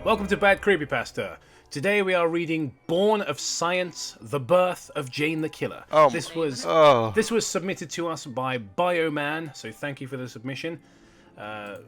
Welcome to Bad Creepypasta. Today we are reading Born of Science, The Birth of Jane the Killer. This was submitted to us by Bioman, so thank you for the submission. The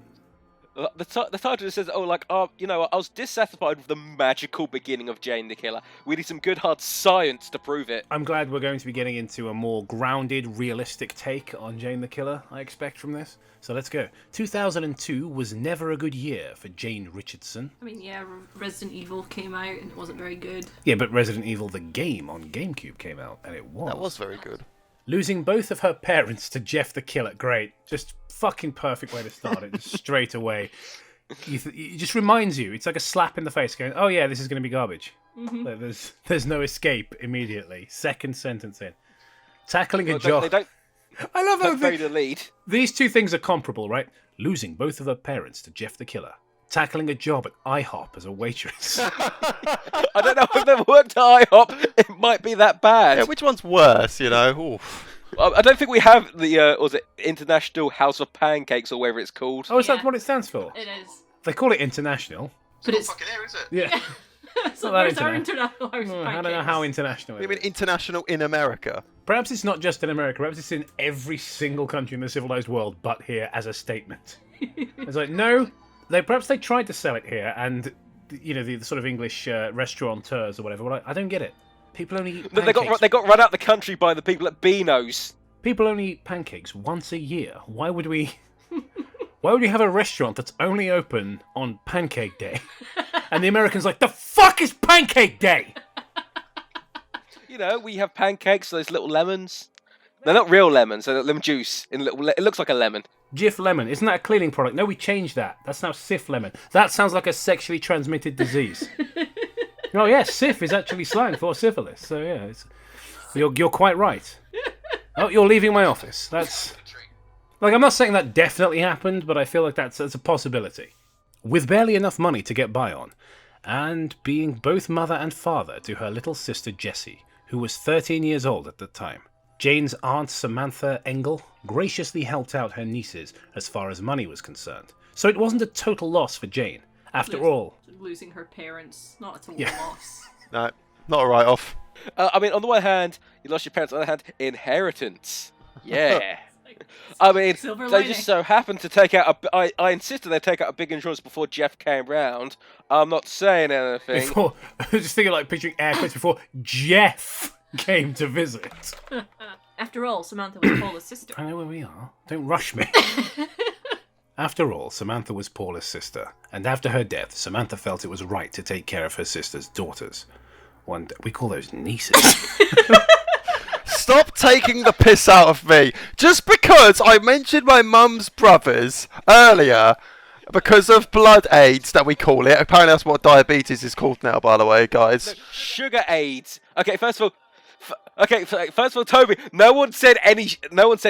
title says, I was dissatisfied with the magical beginning of Jane the Killer. We need some good hard science to prove it. I'm glad we're going to be getting into a more grounded, realistic take on Jane the Killer, I expect, from this. So let's go. 2002 was never a good year for Jane Richardson. I mean, yeah, Resident Evil came out and it wasn't very good. Yeah, but Resident Evil, the game on GameCube came out, and it was. That was very good. Losing both of her parents to Jeff the Killer. Great. Just fucking perfect way to start it. Just straight away. It just reminds you. It's like a slap in the face going, oh yeah, this is going to be garbage. Mm-hmm. There's no escape immediately. Second sentence in. Tackling a job. I love how the lead. These two things are comparable, right? Losing both of her parents to Jeff the Killer. Tackling a job at IHOP as a waitress. I don't know if I've never worked at IHOP. It might be that bad. Yeah, which one's worse, you know? Oof. I don't think we have the, was it International House of Pancakes or whatever it's called. Oh, is that what it stands for? It is. They call it international. But it's not fucking here, is it? Yeah. So where's our International House of Pancakes? I don't know how international it is. You mean international in America? Perhaps it's not just in America. Perhaps it's in every single country in the civilized world, but here as a statement. It's like, no... Perhaps they tried to sell it here, and the sort of English restaurateurs or whatever. Well, I don't get it. People only eat pancakes. They got run out the country by the people at Beano's. People only eat pancakes once a year. Why would we? Why would we have a restaurant that's only open on Pancake Day? And the Americans like, the fuck is Pancake Day? We have pancakes, those little lemons. They're not real lemons. They're lemon juice. It looks like a lemon. Jif Lemon. Isn't that a cleaning product? No, we changed that. That's now Sif Lemon. That sounds like a sexually transmitted disease. Oh, yeah, Sif is actually slang for syphilis. So, yeah, you're quite right. Oh, you're leaving my office. That's... I'm not saying that definitely happened, but I feel like that's a possibility. With barely enough money to get by on, and being both mother and father to her little sister Jessie, who was 13 years old at the time, Jane's aunt Samantha Engel graciously helped out her nieces as far as money was concerned. So it wasn't a total loss for Jane. After all... Losing her parents, not a total loss. No, not a write-off. On the one hand, you lost your parents. On the other hand, inheritance. Yeah. They just so happened to take out I insisted they take out a big insurance before Jeff came round. I'm not saying anything. Just thinking picturing air quotes before Jeff came to visit. After all, Samantha was Paula's sister. I know where we are. Don't rush me. After all, Samantha was Paula's sister, and after her death, Samantha felt it was right to take care of her sister's daughters. We call those nieces. Stop taking the piss out of me. Just because I mentioned my mum's brothers earlier, because of blood AIDS that we call it. Apparently that's what diabetes is called now, by the way, guys. No, sugar AIDS. Okay, first of all, Toby, no one said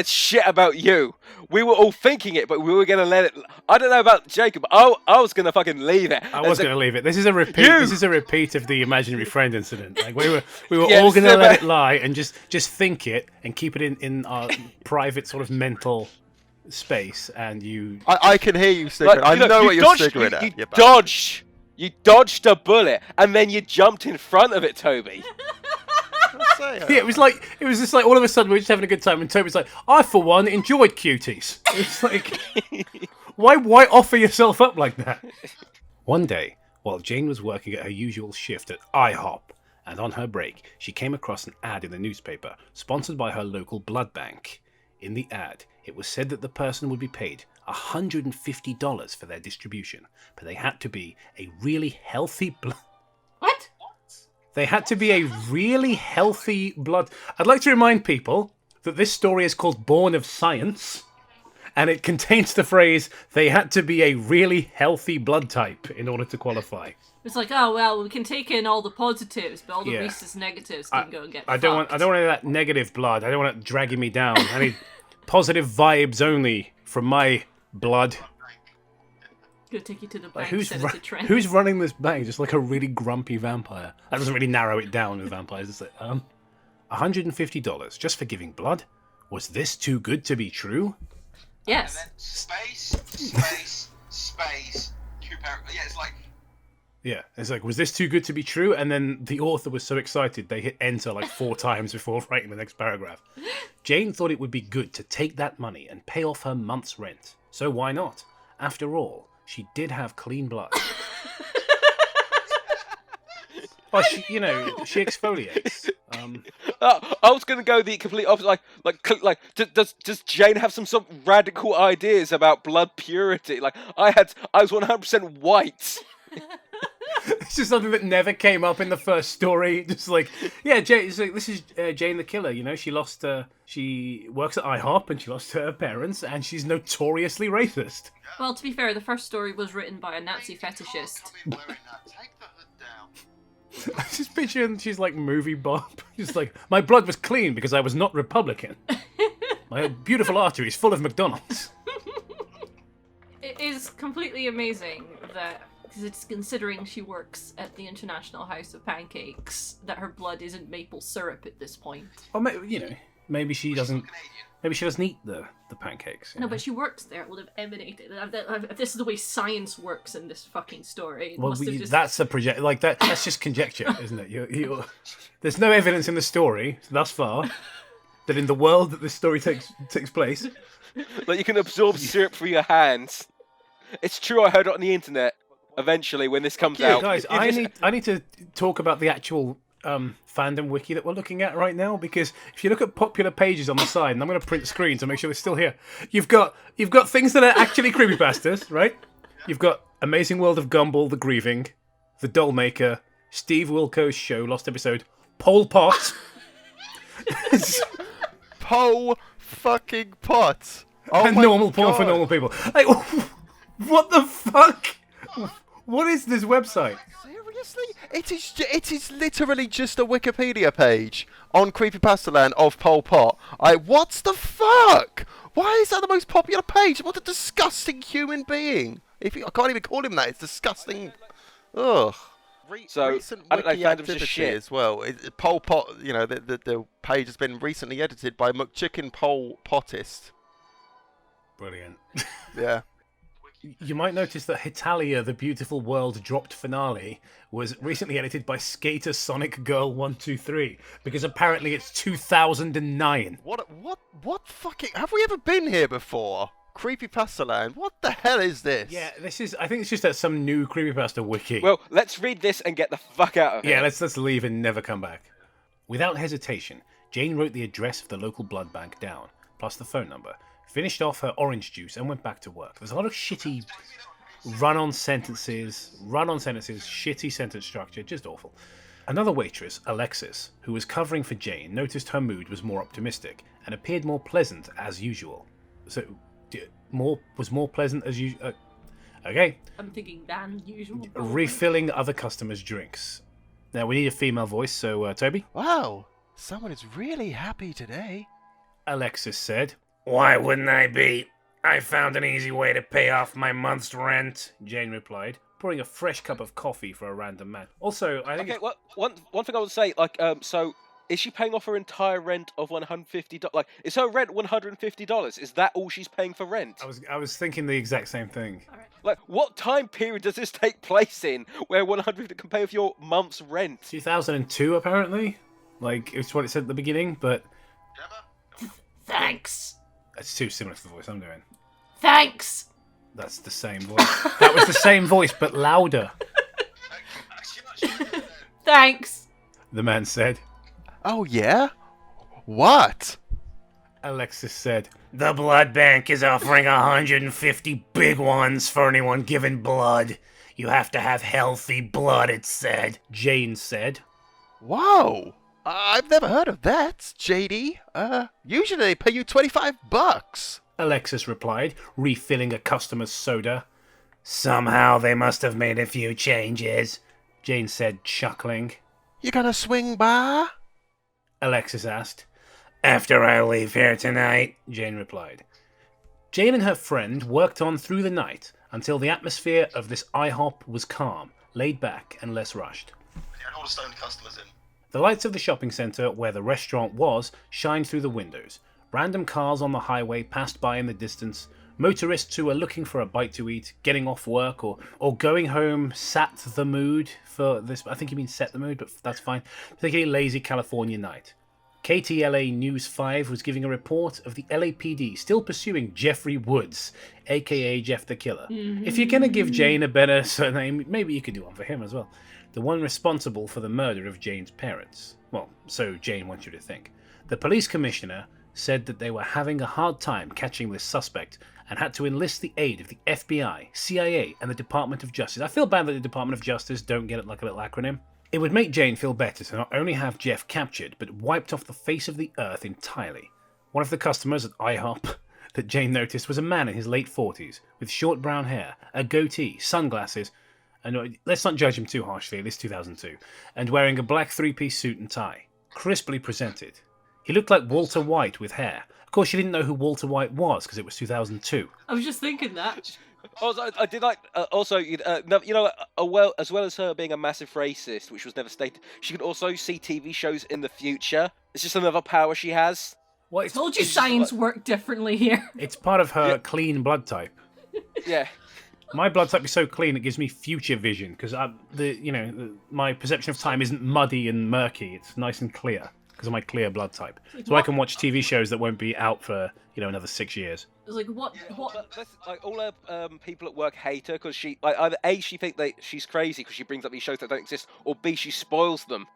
shit about you. We were all thinking it, but we were gonna let it. I don't know about Jacob. I was gonna fucking leave it. I was gonna leave it. This is a repeat. This is a repeat of the imaginary friend incident. We were all gonna let it lie and just think it and keep it in our private sort of mental space. And you, I can hear you sniggering. I know what you're sniggering at. You dodged a bullet and then you jumped in front of it, Toby. Yeah, it was just like all of a sudden we were just having a good time, and Toby's like, I for one enjoyed cuties. It's like, why offer yourself up like that? One day, while Jane was working at her usual shift at IHOP, and on her break, she came across an ad in the newspaper, sponsored by her local blood bank. In the ad, it was said that the person would be paid $150 for their distribution, but they had to be a really healthy blood... What? They had to be a really healthy blood... I'd like to remind people that this story is called Born of Science, and it contains the phrase, they had to be a really healthy blood type in order to qualify. It's like, oh, well, we can take in all the positives, but all the rhesus negatives can go and get I don't want any of that negative blood. I don't want it dragging me down. I need positive vibes only from my blood. Gonna take you to the bank. Who's running this bank? Just like a really grumpy vampire. That doesn't really narrow it down with vampires. It's like, $150 just for giving blood? Was this too good to be true? Yes. And then space. Yeah, it's like Yeah, it's like, was this too good to be true? And then the author was so excited they hit enter like 4 times before writing the next paragraph. Jane thought it would be good to take that money and pay off her month's rent. So why not? After all, she did have clean blood. Well, she exfoliates. I was going to go the complete opposite. Does Jane have some sort of radical ideas about blood purity? Like, I was 100% white. It's just something that never came up in the first story. Just like, yeah, Jane. It's like, this is Jane the killer. You know, she lost. She works at IHOP and she lost her parents, and she's notoriously racist. Well, to be fair, the first story was written by a Nazi fetishist. I just picturing she's like movie Bob. She's like, my blood was clean because I was not Republican. My beautiful arteries full of McDonald's. It is completely amazing that, because it's considering she works at the International House of Pancakes, that her blood isn't maple syrup at this point. Or maybe she doesn't. Maybe she doesn't eat the pancakes. No, but she works there. It would have emanated. If this is the way science works in this fucking story. That's a project. Like that's just conjecture, isn't it? There's no evidence in the story thus far that in the world that this story takes place. Like, you can absorb syrup through your hands. It's true. I heard it on the internet. Eventually, when this comes out, guys, I need to talk about the actual fandom wiki that we're looking at right now, because if you look at popular pages on the side, and I'm going to print screens to make sure they're still here, you've got things that are actually creepypastas, right? You've got Amazing World of Gumball, The Grieving, The Dollmaker, Steve Wilco's Show, Lost Episode, Pol Pot. Pol fucking Pot. Oh, and normal porn for normal people. Like, what the fuck? What is this website? Seriously? It is literally just a Wikipedia page on Creepypasta Land of Pol Pot. What's the fuck? Why is that the most popular page? What a disgusting human being. I can't even call him that. It's disgusting. Ugh. So, recent I don't know, wiki fandom's just activity shit. as well. Pol Pot, the page has been recently edited by McChicken Pol Potist. Brilliant. Yeah. You might notice that Hitalia, the Beautiful World dropped finale was recently edited by Skater Sonic Girl 123, because apparently it's 2009. What fucking... Have we ever been here before? Creepypasta Land? What the hell is this? Yeah, I think it's just that some new Creepypasta wiki. Well, let's read this and get the fuck out of here. Yeah, let's leave and never come back. Without hesitation, Jane wrote the address of the local blood bank down, plus the phone number, finished off her orange juice, and went back to work. There's a lot of shitty run-on sentences, shitty sentence structure, just awful. Another waitress, Alexis, who was covering for Jane, noticed her mood was more optimistic and appeared more pleasant as usual. So, was more pleasant as usual. Okay. I'm thinking than usual. Refilling other customers' drinks. Now we need a female voice, so Toby. Wow, someone is really happy today. Alexis said. Why wouldn't I be? I found an easy way to pay off my month's rent, Jane replied, pouring a fresh cup of coffee for a random man. Also, I think... Okay, well, one thing I would say, so, is she paying off her entire rent of $150? Like, is her rent $150? Is that all she's paying for rent? I was thinking the exact same thing. All right. Like, what time period does this take place in where $150 can pay off your month's rent? 2002, apparently. Like, it's what it said at the beginning, but... Thanks. It's too similar to the voice I'm doing. Thanks. That's the same voice. That was the same voice, but louder. Thanks. The man said. Oh, yeah? What? Alexis said. The blood bank is offering 150 big ones for anyone giving blood. You have to have healthy blood, it said. Jane said. Wow. I've never heard of that, JD. Usually they pay you $25. Alexis replied, refilling a customer's soda. Somehow they must have made a few changes, Jane said, chuckling. You gonna swing by? Alexis asked. After I leave here tonight, Jane replied. Jane and her friend worked on through the night until the atmosphere of this IHOP was calm, laid back, and less rushed. We had all the stoned customers in. The lights of the shopping centre where the restaurant was shined through the windows. Random cars on the highway passed by in the distance, Motorists who are looking for a bite to eat, getting off work, or going home sat the mood for this. I think you mean set the mood, but that's fine. Particularly lazy California night. KTLA News 5 was giving a report of the LAPD still pursuing Jeffrey Woods, aka Jeff the Killer. If you're going to give Jane a better surname, maybe you could do one for him as well. The one responsible for the murder of Jane's parents. Well, so Jane wants you to think. The police commissioner said that they were having a hard time catching this suspect and had to enlist the aid of the FBI, CIA, and the Department of Justice. I feel bad that the Department of Justice don't get it like a little acronym. It would make Jane feel better to not only have Jeff captured, but wiped off the face of the earth entirely. One of the customers at IHOP that Jane noticed was a man in his late 40s, with short brown hair, a goatee, sunglasses, and let's not judge him too harshly, it is 2002, and wearing a black three-piece suit and tie. Crisply presented. He looked like Walter White with hair. Of course, you didn't know who Walter White was, because it was 2002. I was just thinking that. Also, I did like. As well as her being a massive racist, which was never stated, she could also see TV shows in the future. It's just another power she has. Well, Told you science worked differently here. It's part of her clean blood type. Yeah. My blood type is so clean it gives me future vision because my perception of time isn't muddy and murky. It's nice and clear because of my clear blood type. So I can watch TV shows that won't be out for another 6 years. It's like what? But like all her people at work hate her because she either A, she think that she's crazy because she brings up these shows that don't exist, or B, she spoils them.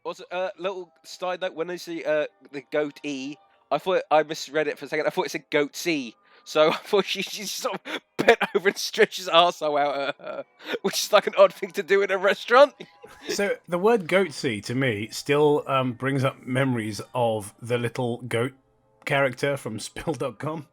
Also, little side note: when I see the goat E, I misread it for a second. I thought it said goat C. So I thought she sort of bent over and stretched his arsehole out at her, which is like an odd thing to do in a restaurant. So the word goatsy to me still brings up memories of the little goat character from Spill.com.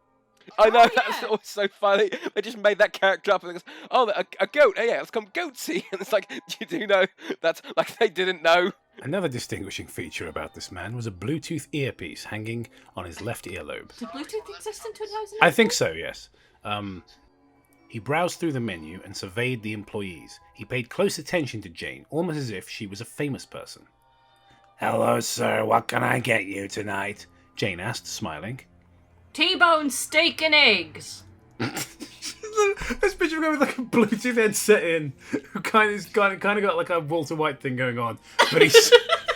I know, that's always so funny. They just made that character up and they go, a goat, oh yeah, let's come goatsy. And it's like, you do know, that's like they didn't know. Another distinguishing feature about this man was a Bluetooth earpiece hanging on his left earlobe. Did Bluetooth exist in 2000? I think so, yes. He browsed through the menu and surveyed the employees. He paid close attention to Jane, almost as if she was a famous person. "Hello, sir, what can I get you tonight?" Jane asked, smiling. T-bone steak and eggs. This picture of him with like a Bluetooth headset in, who kind of got like a Walter White thing going on, but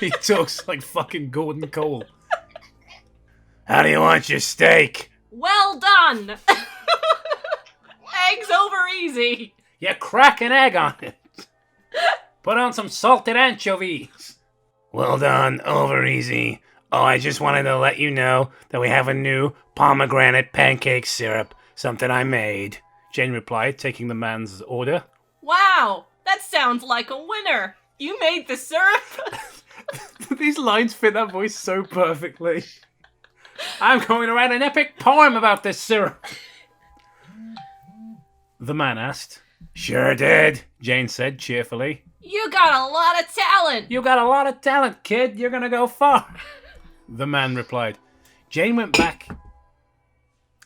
he talks like fucking Gordon Cole. "How do you want your steak?" Well done. Eggs over easy. "You crack an egg on it. Put on some salted anchovies." "Well done, over easy. Oh, I just wanted to let you know that we have a new pomegranate pancake syrup, something I made," Jane replied, taking the man's order. Wow, that sounds like a winner. You made the syrup. These lines fit that voice so perfectly. "I'm going to write an epic poem about this syrup." The man asked. "Sure did," Jane said cheerfully. You got a lot of talent. "You got a lot of talent, kid. You're going to go far." The man replied. Jane went back.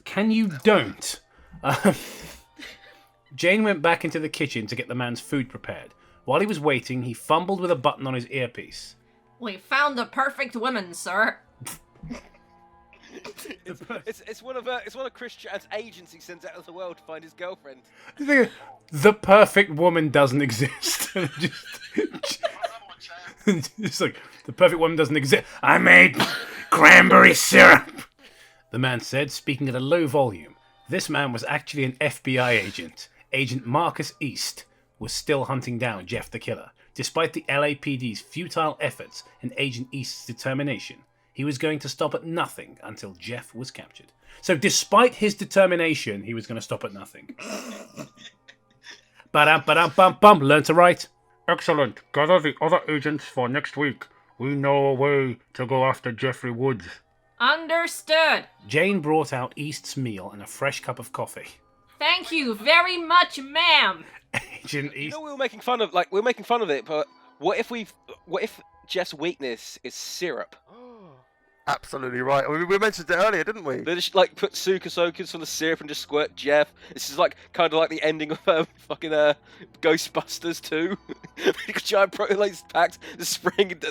"Can you don't?" Jane went back into the kitchen to get the man's food prepared. While he was waiting, he fumbled with a button on his earpiece. We found the perfect woman, sir. It's one of Chris Chat's agents he sends out of the world to find his girlfriend. The perfect woman doesn't exist. It's like, the perfect woman doesn't exist. "I made cranberry syrup," the man said, speaking at a low volume. This man was actually an FBI agent. Agent Marcus East was still hunting down Jeff the Killer. Despite the LAPD's futile efforts and Agent East's determination, he was going to stop at nothing until Jeff was captured. So despite his determination, he was going to stop at nothing. Ba-dum-ba-dum-bum-bum. Learn to write. "Excellent. Gather the other agents for next week. We know a way to go after Jeffrey Woods." Understood. Jane brought out East's meal and a fresh cup of coffee. Thank you very much, ma'am. Agent East. You know, we were making fun of it, but what if Jeff's weakness is syrup? Absolutely right. We mentioned it earlier, didn't we? They just like put Soakers on the syrup and just squirt Jeff. This is like kind of like the ending of fucking Ghostbusters 2. Giant protein packs just spraying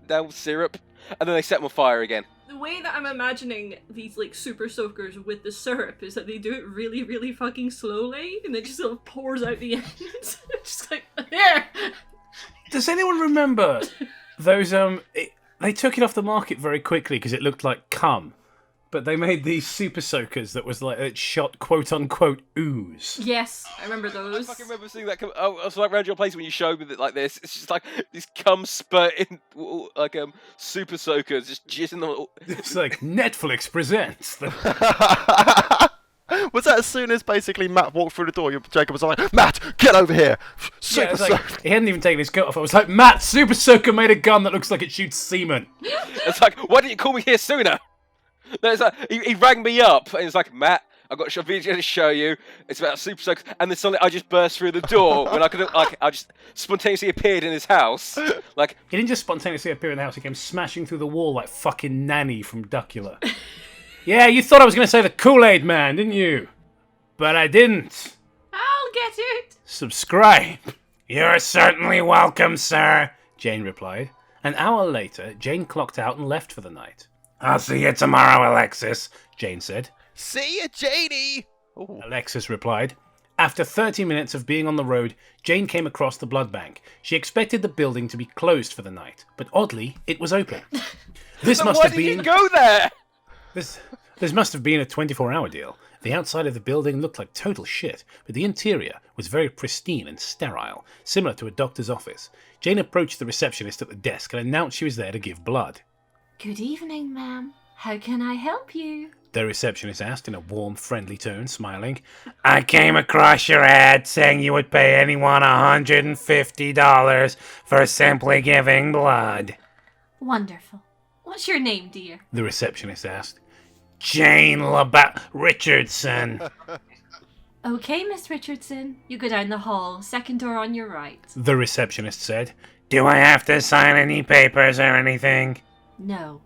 down syrup. and then they set them on fire again. The way that I'm imagining these like super soakers with the syrup is that they do it really, really fucking slowly, and it just sort of pours out the end. Just like here. Does anyone remember those? They took it off the market very quickly because it looked like cum. But they made these super soakers that was like it shot quote unquote ooze. Yes, I remember those. I fucking remember seeing that. I was like around your place when you showed me it like this. It's just like these cum spurting like super soakers just jizzing on. It's like Netflix presents. Was that as soon as basically Matt walked through the door, Jacob was like, Matt, get over here! Super Soaker. He hadn't even taken his coat off. I was like, Matt, Super Soaker made a gun that looks like it shoots semen. It's like, why didn't you call me here sooner? There's he rang me up and it's like, Matt, I've got a video to show you. It's about super soakers, and then suddenly I just burst through the door when I could I just spontaneously appeared in his house. Like he didn't just spontaneously appear in the house; he came smashing through the wall like fucking Nanny from Duckula. Yeah, you thought I was going to say the Kool-Aid Man, didn't you? But I didn't. I'll get it. Subscribe. You're certainly welcome, sir. Jane replied. An hour later, Jane clocked out and left for the night. I'll see you tomorrow, Alexis, Jane said. See you, Janie! Ooh. Alexis replied. After 30 minutes of being on the road, Jane came across the blood bank. She expected the building to be closed for the night, but oddly, it was open. This must why have did been. you go there? This must have been a 24-hour deal. The outside of the building looked like total shit, but the interior was very pristine and sterile, similar to a doctor's office. Jane approached the receptionist at the desk and announced she was there to give blood. Good evening, ma'am. How can I help you? The receptionist asked in a warm, friendly tone, smiling. I came across your ad saying you would pay anyone $150 for simply giving blood. Wonderful. What's your name, dear? The receptionist asked. Jane Richardson. Okay, Miss Richardson. You go down the hall, second door on your right. The receptionist said. Do I have to sign any papers or anything? No.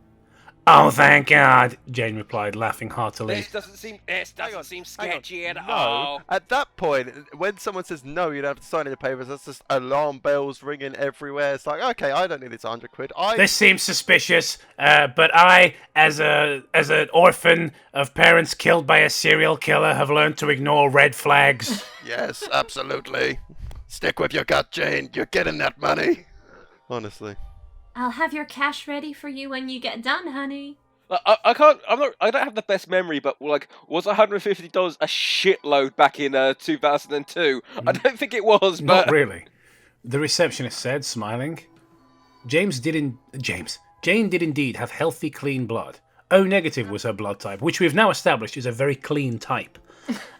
Oh, thank God, Jane replied, laughing heartily. This doesn't seem sketchy at No. all. At that point, when someone says no, you don't have to sign any papers, that's just alarm bells ringing everywhere. It's like, okay, I don't need this 100 quid. This seems suspicious, but I, as an orphan of parents killed by a serial killer, have learned to ignore red flags. Yes, absolutely. Stick with your gut, Jane. You're getting that money. Honestly. I'll have your cash ready for you when you get done, honey. I don't have the best memory, but like, was $150 a shitload back in 2002? I don't think it was, but... Not really. The receptionist said, smiling. Jane did indeed have healthy, clean blood. O negative was her blood type, which we've now established is a very clean type.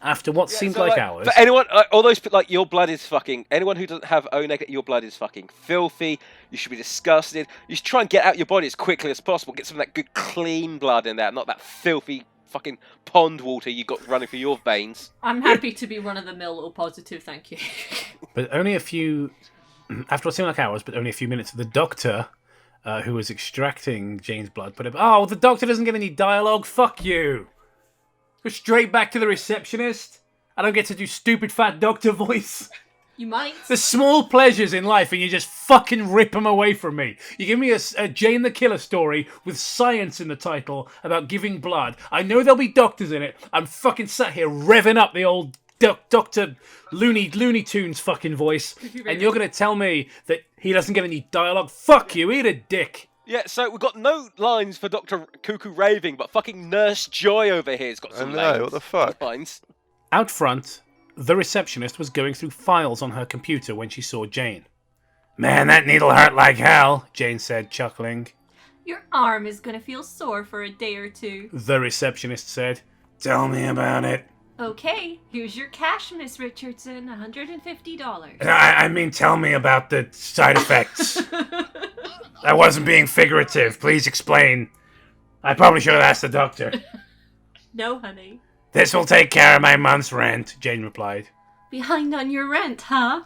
After what seemed like hours... For anyone, all those, like, your blood is fucking... Anyone who doesn't have O negative, your blood is fucking filthy. You should be disgusted. You should try and get out your body as quickly as possible. Get some of that good, clean blood in there, not that filthy fucking pond water you got running through your veins. I'm happy to be run-of-the-mill O positive, thank you. But only a few... After what seemed like hours, but only a few minutes, the doctor... who was extracting Jane's blood put up... Oh, the doctor doesn't get any dialogue? Fuck you! Go straight back to the receptionist. I don't get to do stupid fat doctor voice. You might. There's small pleasures in life and you just fucking rip them away from me. You give me a Jane the Killer story with science in the title about giving blood. I know there'll be doctors in it. I'm fucking sat here revving up the old Dr. Looney Tunes fucking voice. And you're going to tell me that he doesn't get any dialogue? Fuck you, eat a dick. Yeah, so we've got no lines for Dr. Cuckoo Raving, but fucking Nurse Joy over here's got some lines. What the fuck? Lines. Out front, the receptionist was going through files on her computer when she saw Jane. Man, that needle hurt like hell, Jane said, chuckling. Your arm is going to feel sore for a day or two. The receptionist said. Tell me about it. Okay, here's your cash, Miss Richardson, $150. I mean, tell me about the side effects. I wasn't being figurative. Please explain. I probably should have asked the doctor. No, honey. This will take care of my month's rent, Jane replied. Behind on your rent, huh?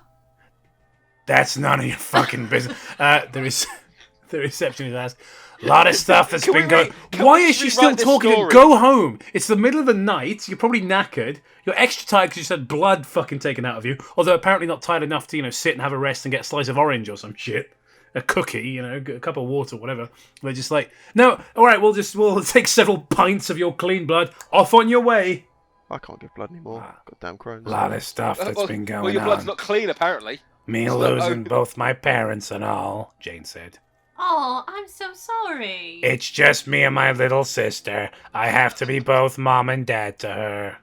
That's none of your fucking business. The receptionist asked. A lot of stuff that's been going... Why is she still talking? Go home. It's the middle of the night. You're probably knackered. You're extra tired because you just had blood fucking taken out of you. Although apparently not tired enough to, sit and have a rest and get a slice of orange or some shit. a cookie, you know, a cup of water, whatever. They're just like, no, all right, we'll take several pints of your clean blood. Off on your way. I can't give blood anymore. Goddamn Crohn's. A lot of stuff that's been going on. Well, your blood's not clean, apparently. Me losing both my parents and all, Jane said. Oh, I'm so sorry. It's just me and my little sister. I have to be both mom and dad to her.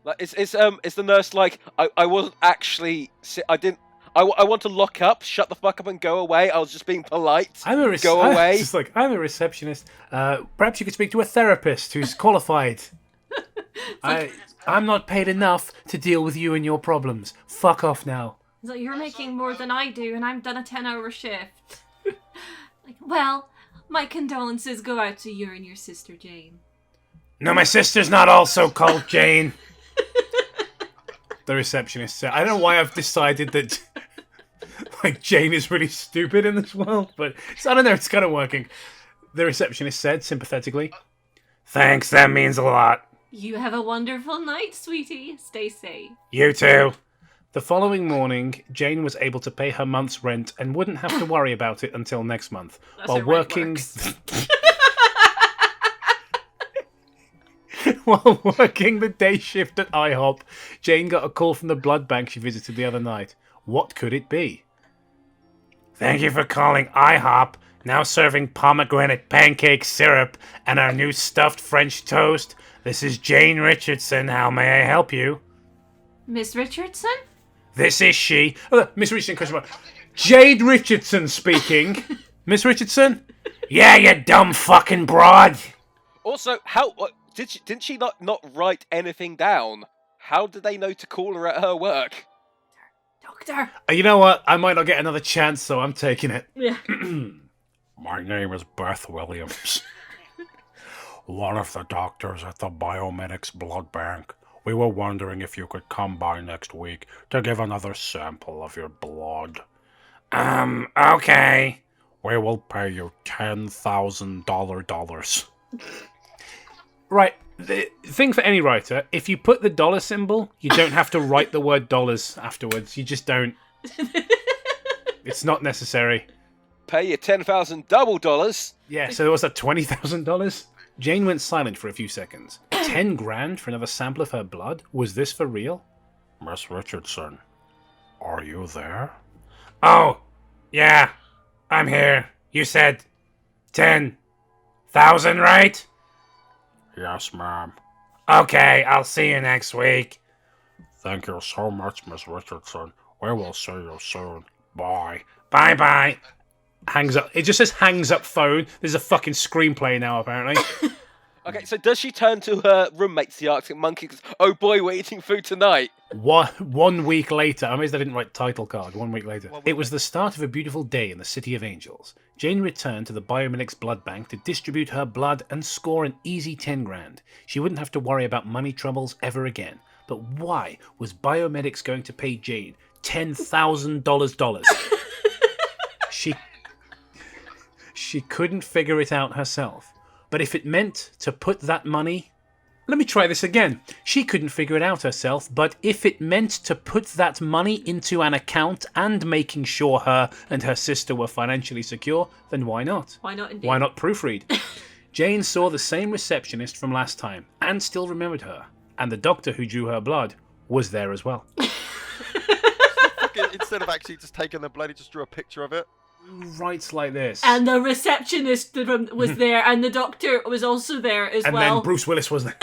Like, is the nurse like, I wasn't actually, I want to lock up, shut the fuck up and go away. I was just being polite. Go away. It's like, I'm a receptionist. Perhaps you could speak to a therapist who's qualified. I'm not paid enough to deal with you and your problems. Fuck off now. It's like, you're making more than I do, and I've done a 10-hour shift. Like, well, my condolences go out to you and your sister, Jane. No, my sister's not also called Jane. The receptionist said. I don't know why I've decided that like Jane is really stupid in this world, but I don't know, it's kind of working. The receptionist said sympathetically, "Thanks, that means a lot. You have a wonderful night, sweetie. Stay safe." You too. The following morning, Jane was able to pay her month's rent and wouldn't have to worry about it until next month. That's While how rent working works. While working the day shift at IHOP, Jane got a call from the blood bank she visited the other night. What could it be? Thank you for calling IHOP. Now serving pomegranate pancake syrup and our new stuffed French toast. This is Jane Richardson. How may I help you? Miss Richardson? This is she. Oh, Miss Richardson, customer. Jade Richardson speaking. Miss Richardson? Yeah, you dumb fucking broad. Also, didn't she not write anything down? How did they know to call her at her work? Doctor. You know what? I might not get another chance, so I'm taking it. Yeah. My name is Beth Williams. One of the doctors at the Biomedics Blood Bank. We were wondering if you could come by next week to give another sample of your blood. Okay. We will pay you $10,000. Right. The thing for any writer, if you put the dollar symbol, you don't have to write the word dollars afterwards. You just don't. It's not necessary. Pay you $10,000. Yeah, so was that $20,000? Jane went silent for a few seconds. 10 grand for another sample of her blood? Was this for real? Miss Richardson, are you there? Oh, yeah, I'm here. You said 10,000, right? Yes, ma'am. Okay, I'll see you next week. Thank you so much, Miss Richardson. We will see you soon. Bye. Bye-bye. Hangs up. It just says hangs up phone. There's a fucking screenplay now, apparently. Okay, so does she turn to her roommates, the Arctic Monkey, and goes, "Oh boy, we're eating food tonight"? 1 week later. I'm amazed I didn't write title card. 1 week later. It was the start of a beautiful day in the City of Angels. Jane returned to the Biomedics blood bank to distribute her blood and score an easy 10 grand. She wouldn't have to worry about money troubles ever again. But why was Biomedics going to pay Jane $10,000? She couldn't figure it out herself. But if it meant to put that money... Let me try this again. She couldn't figure it out herself, but if it meant to put that money into an account and making sure her and her sister were financially secure, then why not? Why not indeed? Why not proofread? Jane saw the same receptionist from last time and still remembered her. And the doctor who drew her blood was there as well. Instead of actually just taking the blood, he just drew a picture of it. Writes like this. And the receptionist was there, and the doctor was also there as and well. And then Bruce Willis was there.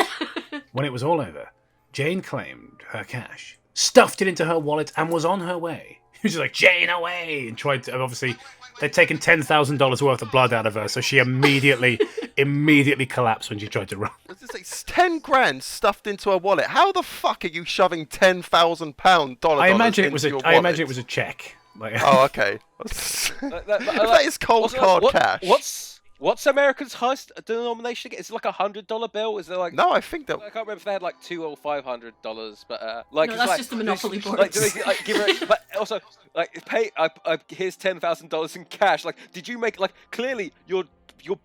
When it was all over, Jane claimed her cash, stuffed it into her wallet, and was on her way. She was like, "Jane, away!" And tried to, obviously, they'd taken $10,000 worth of blood out of her, so she immediately collapsed when she tried to run. What's this? It's 10 grand stuffed into a wallet. How the fuck are you shoving £10,000 dollars I imagine it was a check. Like, oh, okay. That is cold hard cash. What's America's highest denomination again? Is it like $100 bill? Is there like? No, I think that. I can't remember if they had like $200 or $500, but like. No, that's like, just the Monopoly board. Like, do they like give her? But also, like, pay. Here's $10,000 in cash. Like, did you make like clearly your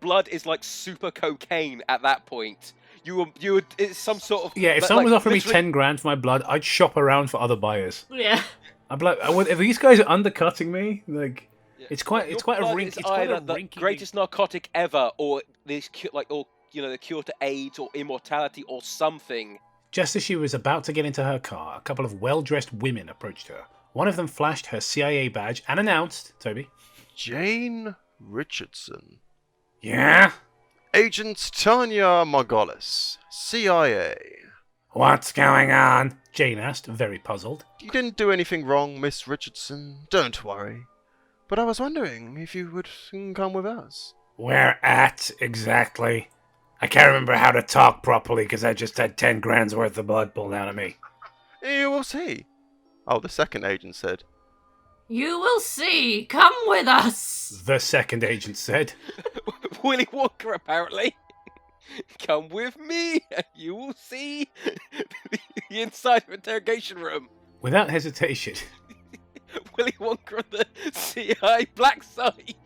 blood is like super cocaine at that point. You would. It's some sort of. Yeah, if someone was offering me 10 grand for my blood, I'd shop around for other buyers. Yeah. I'm like, are these guys undercutting me? Like, It's quite a blood rink. is It's quite a either the rinky. greatest narcotic ever, or this the cure to AIDS or immortality or something. Just as she was about to get into her car, a couple of well-dressed women approached her. One of them flashed her CIA badge and announced, Toby. Jane Richardson. Yeah? Agent Tanya Margolis, CIA. What's going on? Jane asked, very puzzled. You didn't do anything wrong, Miss Richardson. Don't worry. But I was wondering if you would come with us. Where at, exactly? I can't remember how to talk properly because I just had 10 grand's worth of blood pulled out of me. You will see. Oh, the second agent said. You will see. Come with us. The second agent said. Willy Wonka, apparently. Come with me, and you will see the inside of an interrogation room. Without hesitation. Willy Wonka on the CIA black site.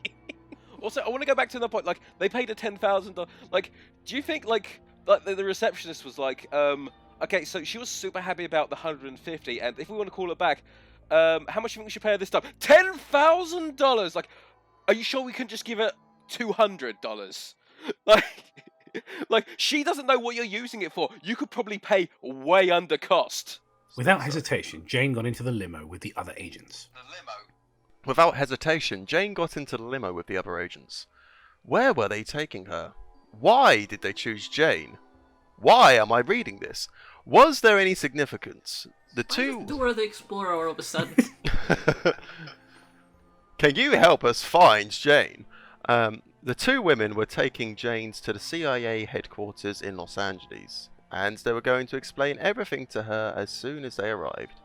Also, I want to go back to the point. Like, they paid a $10,000. Like, do you think like the receptionist was like, okay, so she was super happy about the 150, and if we want to call it back, how much do you think we should pay her this time? $10,000. Like, are you sure we can just give her $200? Like she doesn't know what you're using it for. You could probably pay way under cost. Without hesitation, Jane got into the limo with the other agents. The limo. Without hesitation, Jane got into the limo with the other agents. Where were they taking her? Why did they choose Jane? Why am I reading this? Was there any significance? The two... Dora the Explorer all of a sudden. Can you help us find Jane? The two women were taking Jane to the CIA headquarters in Los Angeles, and they were going to explain everything to her as soon as they arrived.